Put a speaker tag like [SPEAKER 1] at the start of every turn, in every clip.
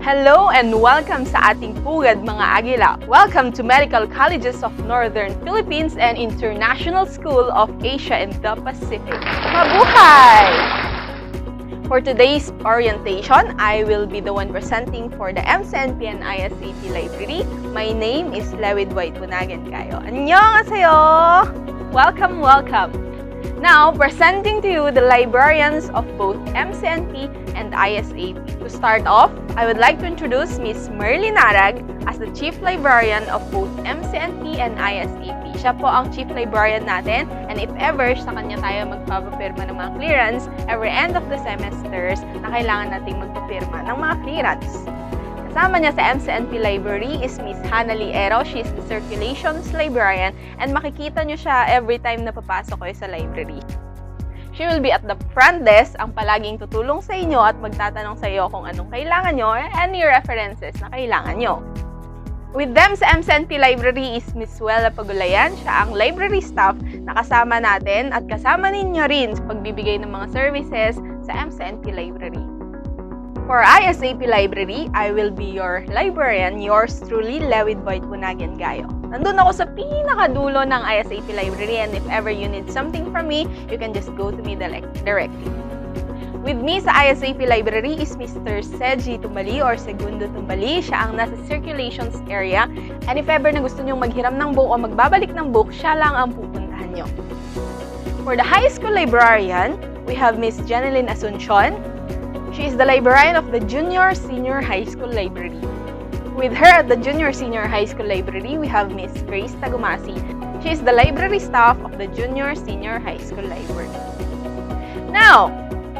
[SPEAKER 1] Hello and welcome sa ating pugad mga Agila. Welcome to Medical Colleges of Northern Philippines and International School of Asia and the Pacific. Mabuhay! For today's orientation, I will be the one presenting for the MCNP and ISAP Library. My name is Lewid White Bunagan kayo. Annyeonghaseyo! Welcome, welcome! Now, presenting to you the librarians of both MCNP and ISAP. To start off, I would like to introduce Ms. Merly Narag as the Chief Librarian of both MCNP and ISAP. Siya po ang Chief Librarian natin, and if ever sa kanya tayo magpapapirma ng mga clearance every end of the semesters na kailangan nating magpapirma ng mga clearance. Kasama niya sa MCNP Library is Ms. Hannah Liero. She is the Circulations Librarian and makikita niyo siya every time na papasok kayo sa library. She will be at the front desk, ang palaging tutulong sa inyo at magtatanong sa iyo kung anong kailangan nyo and any references na kailangan nyo. With them sa MCNP Library is Ms. Wella Pagulayan. Siya ang library staff na kasama natin at kasama ninyo rin sa pagbibigay ng mga services sa MCNP Library. For ISAP Library, I will be your librarian, yours truly, Lewid White Bunagan Gayo. Nandun ako sa pinakadulo ng ISAP Library, and if ever you need something from me, you can just go to me directly. With me sa ISAP Library is Mr. Seji Tumbali or Segundo Tumbali. Siya ang nasa circulations area, and if ever na gusto nyong maghiram ng book o magbabalik ng book, siya lang ang pupuntahan nyo. For the high school librarian, we have Ms. Janeline Asuncion. She is the librarian of the Junior Senior High School Library. With her at the Junior Senior High School Library, we have Ms. Grace Tagumasi. She is the library staff of the Junior Senior High School Library. Now,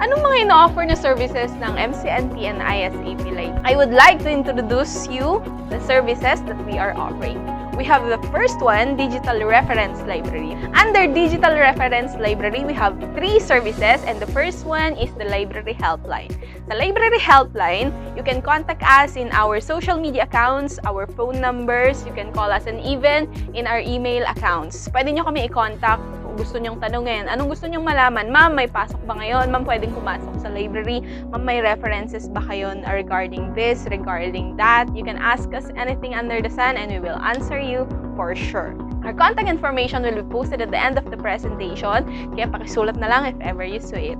[SPEAKER 1] anong mga ino-offer na services ng MCNP and ISAP Library? I would like to introduce you the services that we are offering. We have the first one, Digital Reference Library. Under Digital Reference Library, we have 3 services, and the first one is the Library Helpline. The Library Helpline, you can contact us in our social media accounts, our phone numbers, you can call us, and even in our email accounts. Pwede nyo kami i-contact kung gusto nyong tanungin. Anong gusto nyong malaman? Ma'am, may pasok ba ngayon? Ma'am, pwedeng pumasok sa library? Ma'am, may references ba kayo regarding this, regarding that? You can ask us anything under the sun, and we will answer you for sure. Our contact information will be posted at the end of the presentation, kaya pakisulat na lang if ever you see it.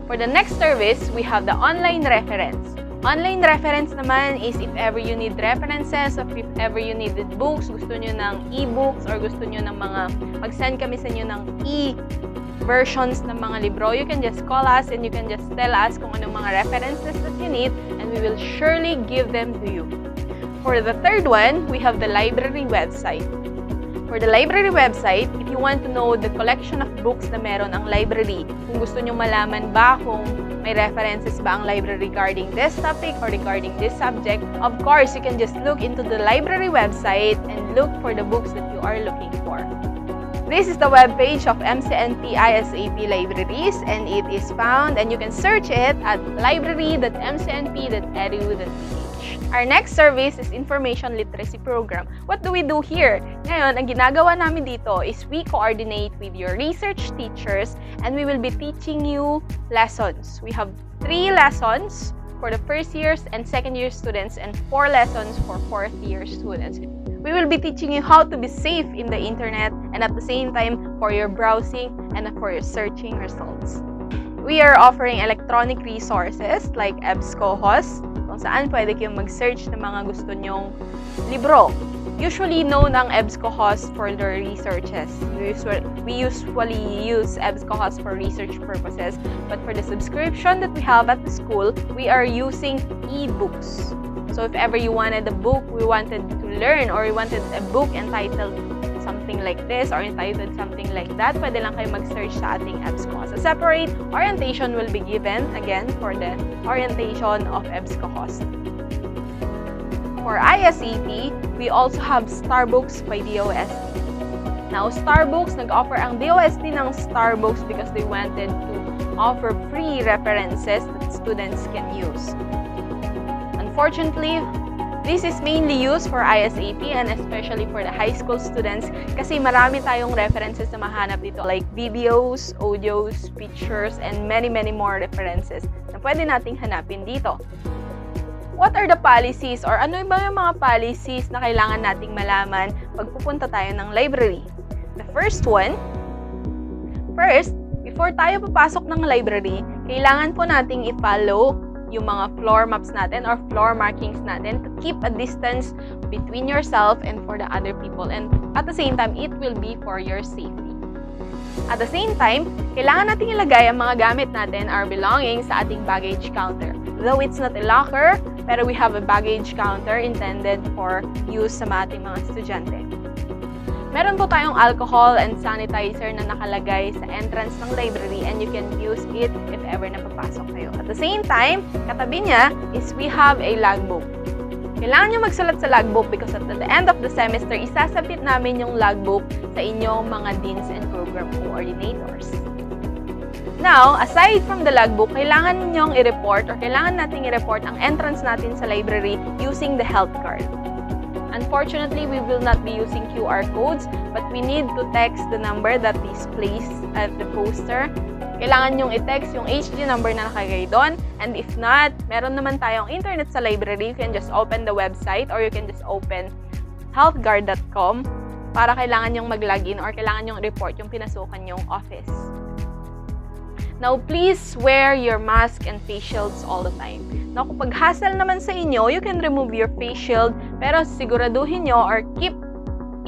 [SPEAKER 1] For the next service, we have the online reference. Online reference naman is if ever you need references, or if ever you needed books, gusto nyo ng e-books, or gusto nyo ng mga, mag-send kami sa inyo ng e-versions ng mga libro, you can just call us and you can just tell us kung anong mga references that you need, and we will surely give them to you. For the third one, we have the library website. For the library website, if you want to know the collection of books na meron ang library, kung gusto nyo malaman ba kung may references ba ang library regarding this topic or regarding this subject, of course, you can just look into the library website and look for the books that you are looking for. This is the webpage of MCNP ISAP Libraries, and it is found, and you can search it at library.mcnp.edu.ph. Our next service is Information Literacy Program. What do we do here? Ngayon, ang ginagawa namin dito is we coordinate with your research teachers, and we will be teaching you lessons. We have 3 lessons for the first years and second year students, and 4 lessons for fourth year students. We will be teaching you how to be safe in the internet, and at the same time for your browsing and for your searching results. We are offering electronic resources like EBSCOHOS, kung saan pwede kayong mag-search ng mga gusto nyong libro. Usually known ang EBSCOHOS for their researches. We usually use EBSCOHOS for research purposes, but for the subscription that we have at the school, we are using e-books. So if ever you wanted a book, we wanted to learn, or you wanted a book entitled something like this or entitled something like that, pwede lang kayo mag-search sa ating EBSCOHOS. A separate orientation will be given, again, for the orientation of EBSCOHOS. For ISAP, we also have Starbooks by DOST. Now, Starbooks, nag-offer ang DOST ng Starbooks because they wanted to offer free references that students can use. Unfortunately, this is mainly used for ISAP and especially for the high school students kasi marami tayong references na mahanap dito like videos, audios, pictures, and many more references na pwede nating hanapin dito. what are the policies or ano ba yung mga policies na kailangan nating malaman pag pupunta tayo ng library? The first, before tayo papasok ng library, kailangan po nating i-follow yung mga floor maps natin or floor markings natin to keep a distance between yourself and for the other people. And at the same time, it will be for your safety. At the same time, kailangan nating ilagay ang mga gamit natin, our belongings, sa ating baggage counter. Though it's not a locker, pero we have a baggage counter intended for use sa ating mga estudyante. Meron po tayong alcohol and sanitizer na nakalagay sa entrance ng library and you can use it if ever napapasok kayo. At the same time, katabi niya is we have a logbook. Kailangan nyo magsulat sa logbook because at the end of the semester, isasabit namin yung logbook sa inyong mga deans and program coordinators. Now, aside from the logbook, kailangan nyong i-report or kailangan nating i-report ang entrance natin sa library using the health card. Unfortunately, we will not be using QR codes, but we need to text the number that is placed at the poster. Kailangan nyong i-text yung HG number na nakalagay doon. And if not, meron naman tayong internet sa library. You can just open the website or you can just open healthguard.com para kailangan nyong mag-login or kailangan nyong report yung pinasukan nyong office. Now, please wear your mask and face shields all the time. Now, kung pag-hassle naman sa inyo, you can remove your face shield, pero siguraduhin nyo or keep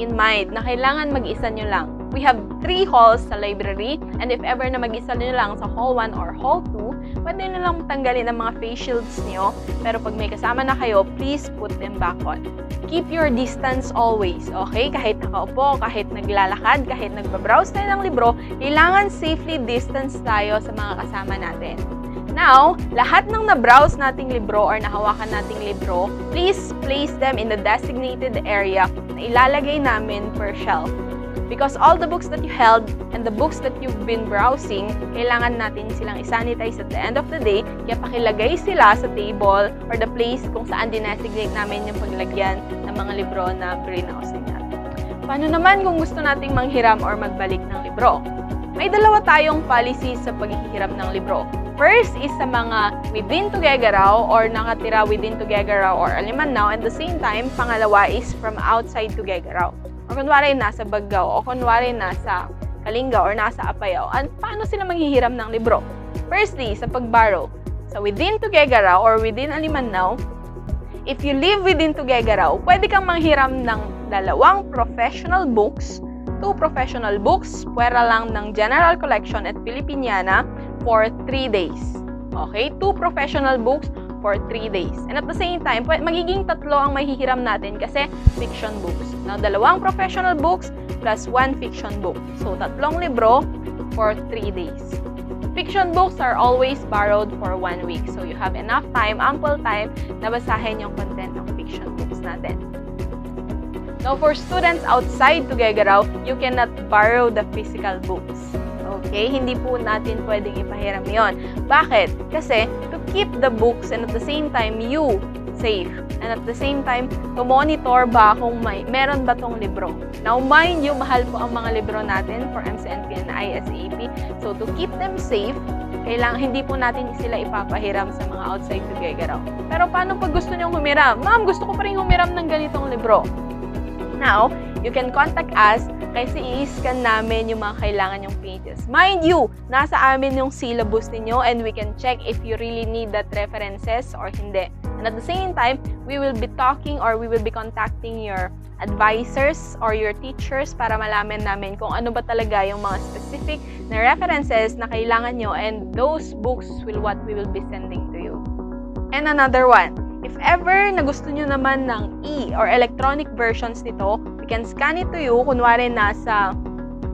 [SPEAKER 1] in mind na kailangan mag-isa nyo lang. We have 3 halls sa library, and if ever na mag-isa nyo lang sa hall 1 or hall 2, pwede nyo lang tanggalin ang mga face shields nyo, pero pag may kasama na kayo, please put them back on. Keep your distance always, okay? Kahit nakaupo, kahit naglalakad, kahit nagbabrowse tayo ng libro, kailangan safely distance tayo sa mga kasama natin. Now, lahat ng na-browse nating libro or nahawakan nating libro, please place them in the designated area na ilalagay namin per shelf. Because all the books that you held and the books that you've been browsing, kailangan natin silang isanitize at the end of the day, kaya pakilagay sila sa table or the place kung saan dinesignate namin yung paglagyan ng mga libro na browsing natin. Paano naman kung gusto nating manghiram or magbalik ng libro? May dalawa tayong policy sa paghihiram ng libro. First is sa mga within Tuguegarao or nakatira within Tuguegarao or Alimannaw, and the same time, pangalawa is from outside Tuguegarao. O kunwari nasa Baggao, o kunwari nasa Kalinga or nasa Apayao. And paano sila manghihiram ng libro? Firstly, sa pag-borrow. So within Tuguegarao or within Alimannaw, if you live within Tuguegarao, pwede kang manghiram ng 2 professional books, 2 professional books, pwera lang ng General Collection at Filipiniana for 3 days. Okay? 2 professional books for 3 days. And at the same time, magiging 3 ang mahihiram natin kasi fiction books. Now, 2 professional books plus 1 fiction book. So, 3 libro for 3 days. Fiction books are always borrowed for 1 week. So, you have enough time, ample time, na basahin yung content ng fiction books natin. Now, for students outside Tuguegarao, you cannot borrow the physical books. Okay? Hindi po natin pwedeng ipahiram yon. Bakit? Kasi to keep the books and at the same time you safe. And at the same time, to monitor ba kung meron ba tong libro. Now, mind you, mahal po ang mga libro natin for MCNP and ISAP. So, to keep them safe, hindi po natin sila ipapahiram sa mga outside Tuguegarao. Pero paano pag gusto nyong humiram? Ma'am, gusto ko pa rin humiram ng ganitong libro. Now, you can contact us kasi i-scan namin yung mga kailangan yung pages. Mind you, nasa amin yung syllabus ninyo and we can check if you really need that references or hindi. And at the same time, we will be talking or we will be contacting your advisors or your teachers para malaman namin kung ano ba talaga yung mga specific na references na kailangan nyo, and those books will what we will be sending to you. And another one, if ever na gusto nyo naman ng or electronic versions nito, we can scan it to you. Kunwari nasa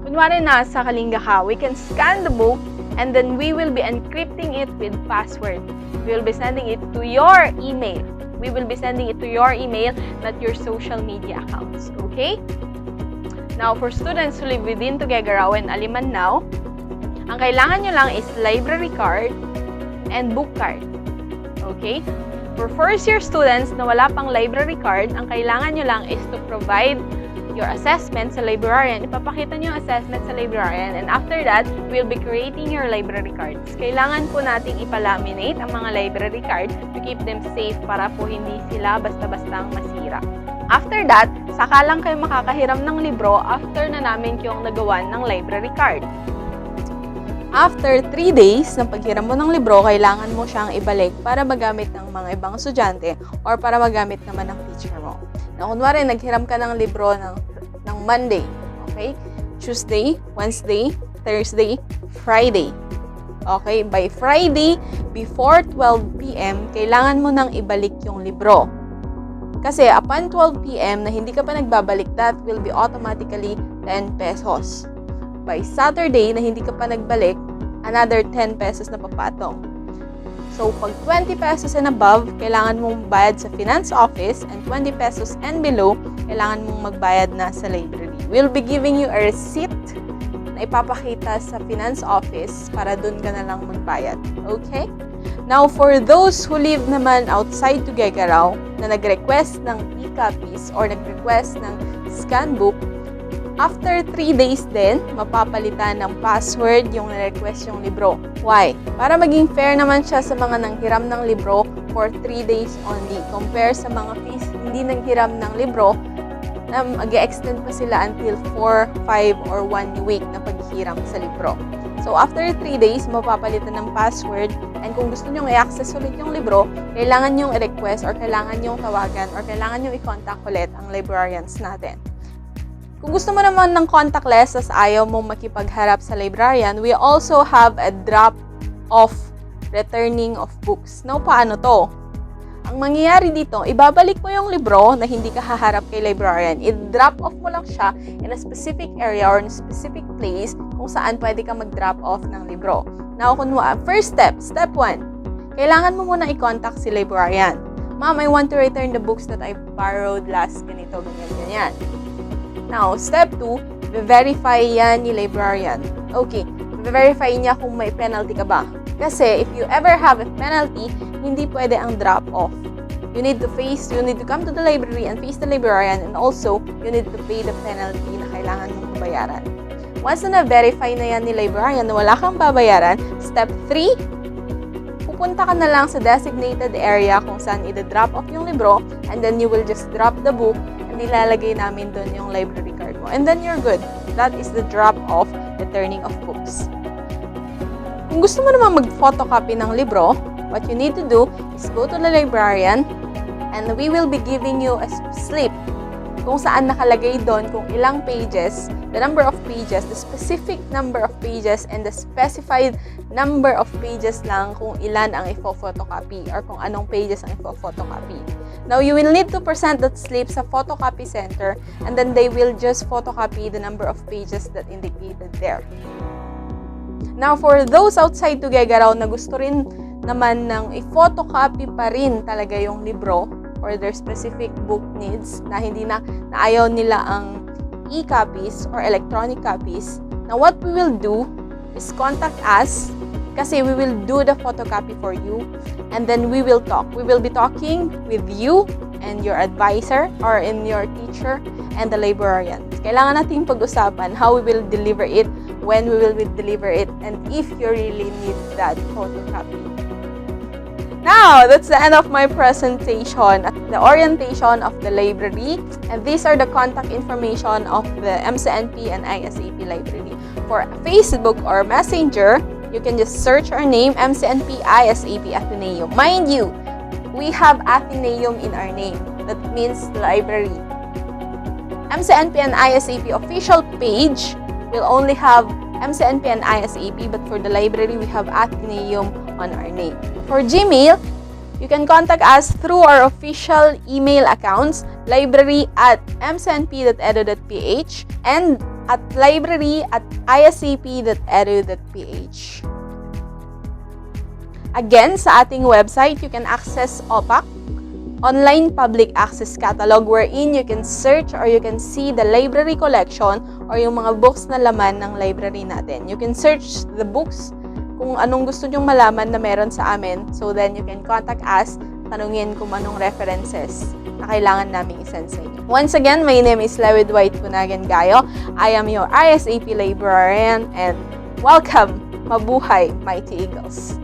[SPEAKER 1] Kalinga ka, we can scan the book and then we will be encrypting it with password. We will be sending it to your email. We will be sending it to your email, not your social media accounts. Okay? Now, for students who live within Tuguegarao and Alimannaw, ang kailangan nyo lang is library card and book card. Okay? For first-year students na wala pang library card, ang kailangan nyo lang is to provide your assessment sa librarian. Ipapakita nyo yung assessment sa librarian, and after that, we'll be creating your library cards. Kailangan po nating ipalaminate ang mga library cards to keep them safe para po hindi sila basta-bastang masira. After that, saka lang kayo makakahiram ng libro after na namin yung nagawan ng library card. After 3 days ng paghiram mo ng libro, kailangan mo siyang ibalik para magamit ng mga ibang estudyante or para magamit naman ng teacher mo. Na kunwari, naghiram ka ng libro ng Monday, okay? Tuesday, Wednesday, Thursday, Friday. Okay? By Friday, before 12 p.m., kailangan mo nang ibalik yung libro. Kasi upon 12 p.m. na hindi ka pa nagbabalik, that will be automatically 10 pesos. By Saturday na hindi ka pa nagbalik, another 10 pesos na papatong. So, pag 20 pesos and above, kailangan mong bayad sa finance office, and 20 pesos and below, kailangan mong magbayad na sa library. We'll be giving you a receipt na ipapakita sa finance office para dun ka na lang magbayad. Okay? Now, for those who live naman outside Tuguegarao na nag-request ng e-copies or nag-request ng scan book, after 3 days din, mapapalitan ng password yung na-request yung libro. Why? Para maging fair naman siya sa mga nanghiram ng libro for 3 days only. Compare sa mga hindi nanghiram ng libro na mag-extend pa sila until 4, 5, or 1 week na paghiram sa libro. So, after 3 days, mapapalitan ng password, and kung gusto nyo i-access ulit yung libro, kailangan nyo i-request or kailangan nyo tawagan or kailangan nyo i-contact ulit ang librarians natin. Kung gusto mo naman ng contactless as ayaw mong makipagharap sa librarian, we also have a drop-off returning of books. Now, paano to? Ang mangyayari dito, ibabalik mo yung libro na hindi ka haharap kay librarian. I-drop off mo lang siya in a specific area or in a specific place kung saan pwede ka mag-drop off ng libro. Now, first step 1, kailangan mo muna i-contact si librarian. Ma'am, I want to return the books that I borrowed last ganito, ganyan. Now, step 2, verify yan ni librarian. Okay, verify niya kung may penalty ka ba. Kasi if you ever have a penalty, hindi pwede ang drop-off. You need to come to the library and face the librarian, and also, you need to pay the penalty na kailangan mong bayaran. Once na na-verify na yan ni librarian na wala kang babayaran, step 3, pupunta ka na lang sa designated area kung saan i-drop off yung libro, and then you will just drop the book, and ilalagay namin doon yung library card mo. And then you're good. That is the drop-off returning of books. Kung gusto mo naman mag-photocopy ng libro, what you need to do is go to the librarian, and we will be giving you a slip kung saan nakalagay doon kung ilang pages, the number of pages, the specific number of pages, and the specified number of pages lang kung ilan ang i-photocopy or kung anong pages ang i-photocopy. Now, you will need to present that slip sa photocopy center, and then they will just photocopy the number of pages that indicated there. Now, for those outside Tuguegarao na gusto rin naman ng i-photocopy pa rin talaga yung libro or their specific book needs na hindi na ayaw nila ang e-copies or electronic copies, now what we will do is contact us kasi we will do the photocopy for you, and then we will talk. We will be talking with you and your advisor or in your teacher and the librarian. Kailangan nating pag-usapan how we will deliver it, when we will deliver it, and if you really need that photocopy. Now, that's the end of my presentation, the orientation of the library, and these are the contact information of the MCNP and ISAP library. For Facebook or Messenger, you can just search our name, MCNP ISAP Athenaeum. Mind you, we have Athenaeum in our name. That means library. MCNP and ISAP official page will only have MCNP and ISAP, but for the library, we have Athenaeum on our name. For Gmail, you can contact us through our official email accounts, library@mcnp.edu.ph and at library@isap.edu.ph. Again, sa ating website, you can access OPAC, Online Public Access Catalog, wherein you can search or you can see the library collection or yung mga books na laman ng library natin. You can search the books kung anong gusto nyong malaman na meron sa amin. So then you can contact us tanungin kung anong references na kailangan namin isend sa inyo. Once again, my name is Lewid White Punagan Gayo. I am your ISAP librarian and welcome! Mabuhay, Mighty Eagles!